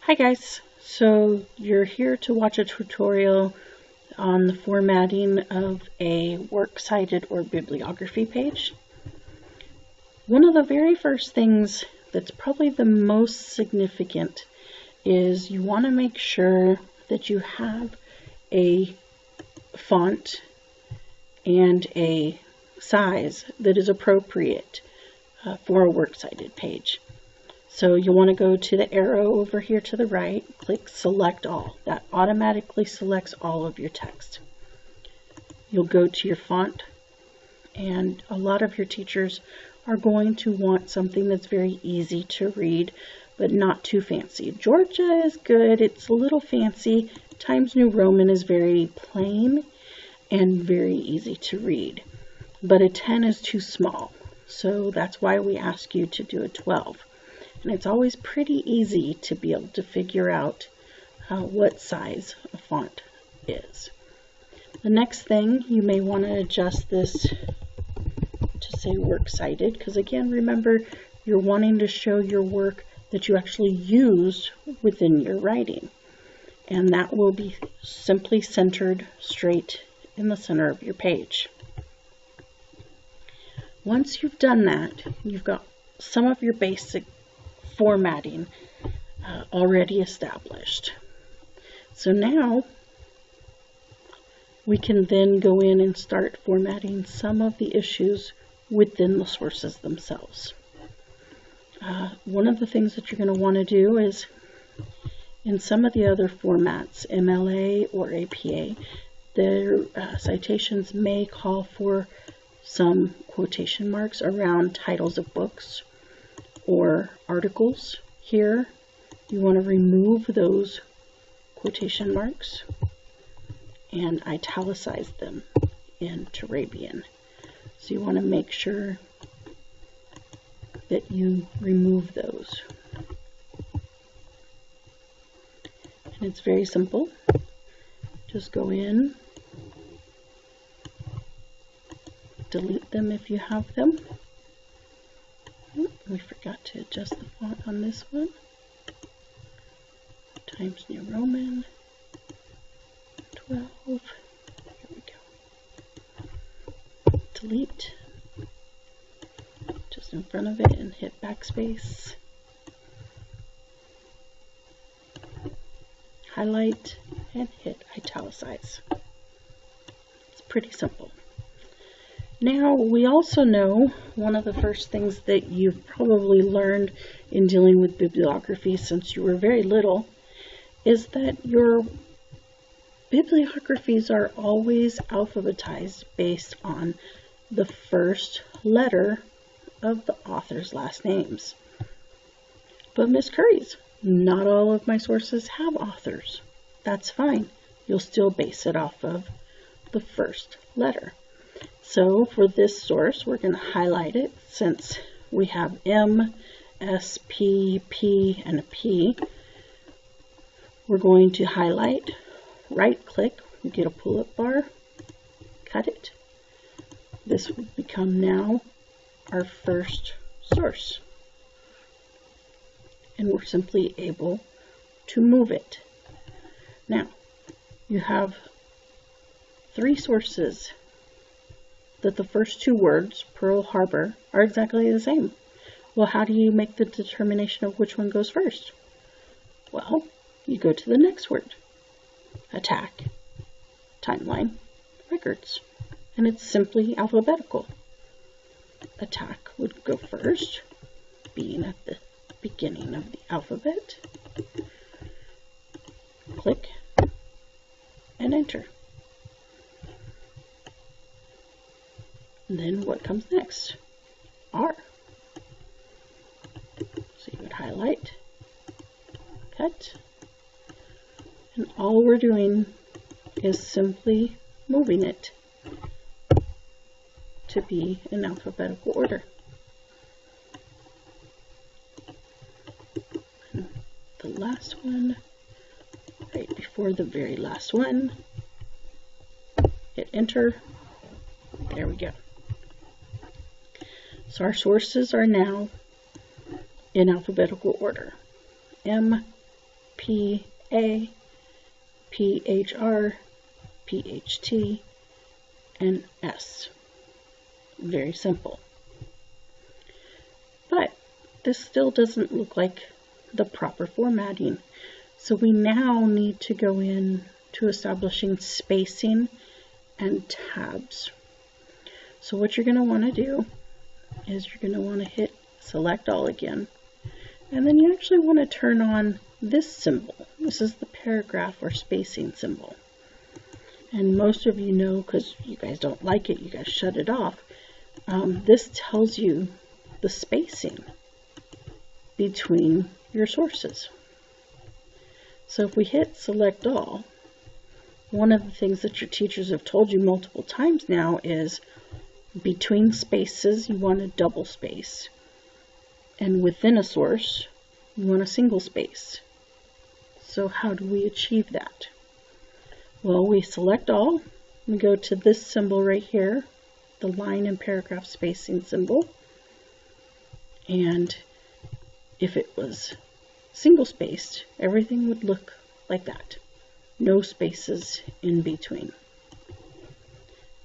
Hi guys, so you're here to watch a tutorial on the formatting of a works cited or bibliography page. One of the very first things that's probably the most significant is you want to make sure that you have a font and a size that is appropriate for a works cited page. So you want to go to the arrow over here to the right, click Select All. That automatically selects all of your text. You'll go to your font, and a lot of your teachers are going to want something that's very easy to read, but not too fancy. Georgia is good, it's a little fancy. Times New Roman is very plain and very easy to read, but a 10 is too small. So that's why we ask you to do a 12. And it's always pretty easy to be able to figure out what size a font is. The next thing, you may want to adjust this to say works cited, because again, remember, you're wanting to show your work that you actually used within your writing. And that will be simply centered straight in the center of your page. Once you've done that, you've got some of your basic formatting already established. So now we can then go in and start formatting some of the issues within the sources themselves. One of the things that you're going to want to do is, in some of the other formats, MLA or APA, their citations may call for some quotation marks around titles of books or articles. Here you want to remove those quotation marks and italicize them in Terebian. So you want to make sure that you remove those. And it's very simple. Just go in, delete them if you have them. We forgot to adjust the font on this one. Times New Roman 12. Here we go. Delete just in front of it and hit backspace. Highlight and hit italicize. It's pretty simple. Now, we also know one of the first things that you've probably learned in dealing with bibliography since you were very little is that your bibliographies are always alphabetized based on the first letter of the author's last names. But Miss Curry's, not all of my sources have authors. That's fine. You'll still base it off of the first letter. So for this source, we're going to highlight it since we have M, S, P, P, and a P. We're going to highlight, right-click, get a pull-up bar, cut it. This will become now our first source. And we're simply able to move it. Now, you have three sources that the first two words, Pearl Harbor, are exactly the same. Well, how do you make the determination of which one goes first? Well, you go to the next word. Attack, timeline, records. And it's simply alphabetical. Attack would go first, being at the beginning of the alphabet. Click and enter. And then what comes next? R. So you would highlight, cut, and all we're doing is simply moving it to be in alphabetical order. And the last one, right before the very last one, hit enter. There we go. So our sources are now in alphabetical order. M, PA, PHR, PHT, and S. Very simple. But this still doesn't look like the proper formatting. So we now need to go in to establishing spacing and tabs. So what you're going to want to do is you're going to want to hit select all again. And then you actually want to turn on this symbol. This is the paragraph or spacing symbol. And most of you know, because you guys don't like it, you guys shut it off. This tells you the spacing between your sources. So if we hit select all, one of the things that your teachers have told you multiple times now is between spaces you want a double space, and within a source you want a single space. So how do we achieve that? Well, we select all, we go to this symbol right here, the line and paragraph spacing symbol, and if it was single spaced, everything would look like that. No spaces in between.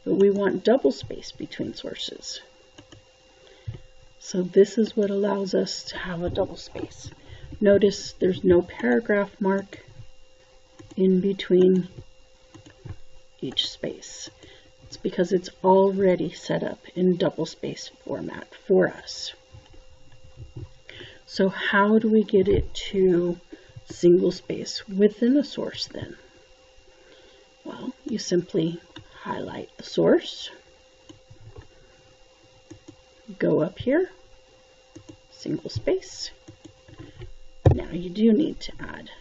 But we want double space between sources. So this is what allows us to have a double space. Notice there's no paragraph mark in between each space. It's because it's already set up in double space format for us. So how do we get it to single space within a source then? Well, you simply highlight the source, go up here, single space. Now you do need to add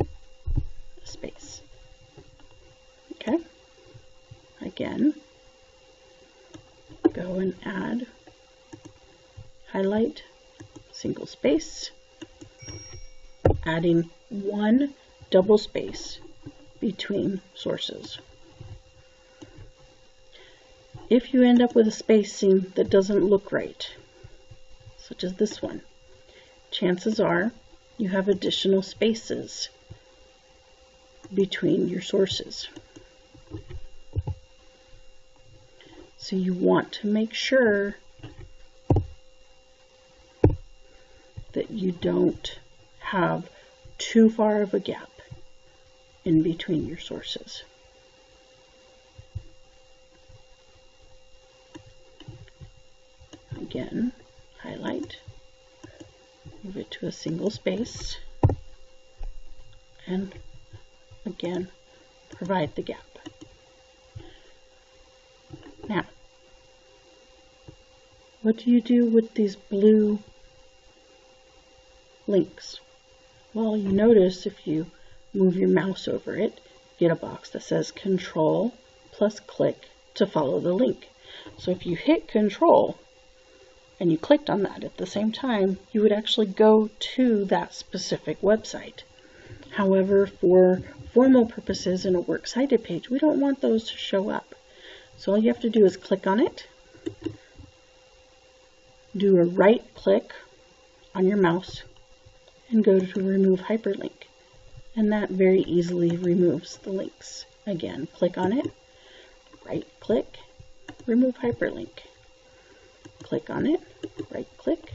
a space. Okay, again, go and add, highlight, single space, adding one double space between sources. If you end up with a spacing that doesn't look right, such as this one, chances are you have additional spaces between your sources. So you want to make sure that you don't have too far of a gap in between your sources. Again, highlight, move it to a single space, and again, provide the gap. Now, what do you do with these blue links? Well, you notice if you move your mouse over it, you get a box that says Control plus click to follow the link. So if you hit Control and you clicked on that at the same time, you would actually go to that specific website. However, for formal purposes in a works cited page, we don't want those to show up. So all you have to do is click on it, do a right click on your mouse, and go to remove hyperlink. And that very easily removes the links. Again, click on it, right click, remove hyperlink. Click on it, right click,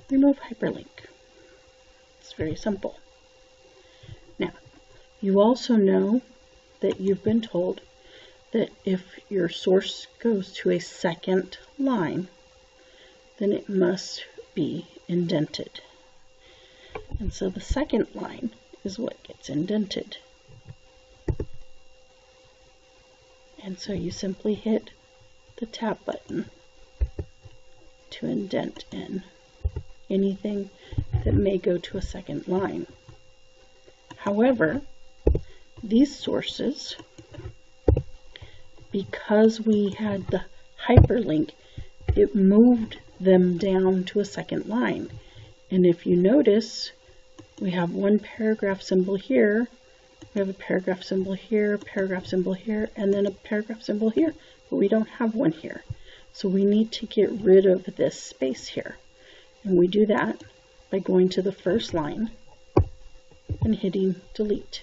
remove hyperlink. It's very simple. Now, you also know that you've been told that if your source goes to a second line, then it must be indented. And so the second line is what gets indented. And so you simply hit the tab button to indent in anything that may go to a second line. However, these sources, because we had the hyperlink, it moved them down to a second line. And if you notice, we have one paragraph symbol here, we have a paragraph symbol here, paragraph symbol here, and then a paragraph symbol here, but we don't have one here. So we need to get rid of this space here. And we do that by going to the first line and hitting delete.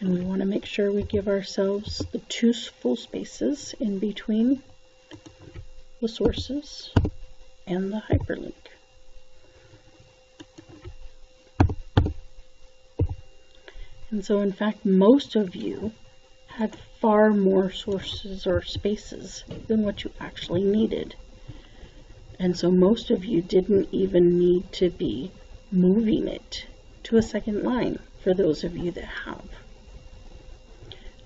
And we want to make sure we give ourselves the 2 full spaces in between the sources and the hyperlink. And so in fact, most of you had far more sources or spaces than what you actually needed. And so most of you didn't even need to be moving it to a second line for those of you that have.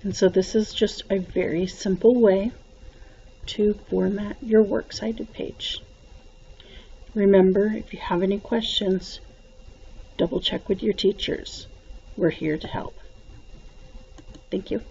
And so this is just a very simple way to format your works cited page. Remember, if you have any questions, double check with your teachers. We're here to help. Thank you.